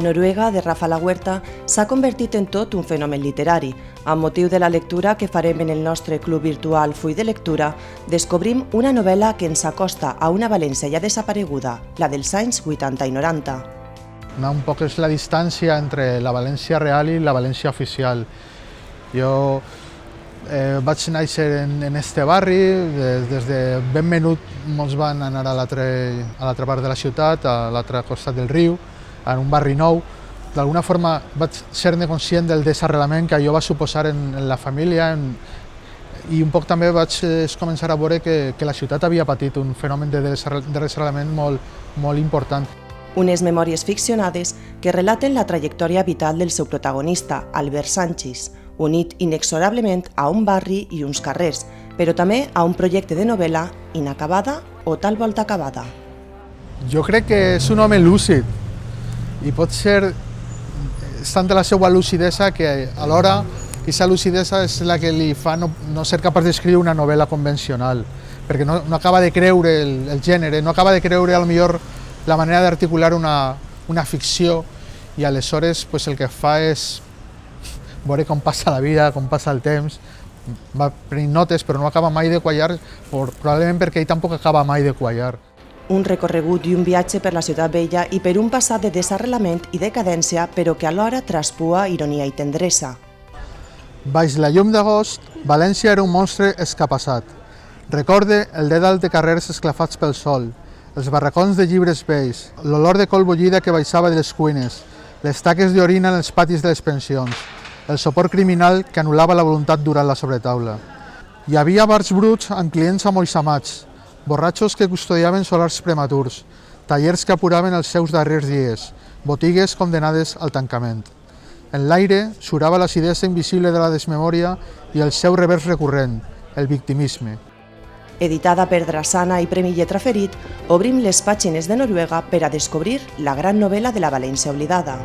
Noruega, de Rafa La Huerta, s'ha convertit en tot un fenomen literari. Amb motiu de la lectura que farem en el nostre club virtual Full de Lectura, descobrim una novel·la que ens acosta a una València ja desapareguda, la dels anys 80 i 90. Un poc és la distància entre la València real i la València oficial. Jo vaig néixer en este barri, des de ben menut molts van anar a l'altra part de la ciutat, a l'altre costat del riu, en un barri nou. D'alguna forma vaig ser-ne conscient del desarrelament que allò va suposar en la família i un poc també vaig començar a veure que la ciutat havia patit un fenomen de desarrelament molt important. Unes memòries ficcionades que relaten la trajectòria vital del seu protagonista, Albert Sanchis, unit inexorablement a un barri i uns carrers, però també a un projecte de novel·la inacabada o tal volta acabada. Jo crec que és un home lúcid i pot ser tant de la seva lucidesa que alhora aquesta lucidesa és la que li fa no ser capaç d'escriure una novel·la convencional, perquè no acaba de creure el gènere, no acaba de creure potser la manera d'articular una ficció i aleshores el que fa és veure com passa la vida, com passa el temps, va prenent notes però no acaba mai de quallar, probablement perquè ell tampoc acaba mai de quallar. Un recorregut i un viatge per la ciutat vella i per un passat de desarrelament i decadència, però que alhora traspua ironia i tendresa. Baix la llum d'agost, València era un monstre escapassat. Recorde el dèdal de carrers esclafats pel sol, els barracons de llibres vells, l'olor de col bullida que baixava de les cuines, les taques d'orina en els patis de les pensions, el sopor criminal que anul·lava la voluntat durant la sobretaula. Hi havia bars bruts amb clients amoïsamats, borratxos que custodiaven solars prematurs, tallers que apuraven els seus darrers dies, botigues condenades al tancament. En l'aire surava l'acidesa invisible de la desmemòria i el seu revers recurrent, el victimisme. Editada per Drassana i Premi Lletra Ferit, obrim les pàgines de Noruega per a descobrir la gran novel·la de la València oblidada.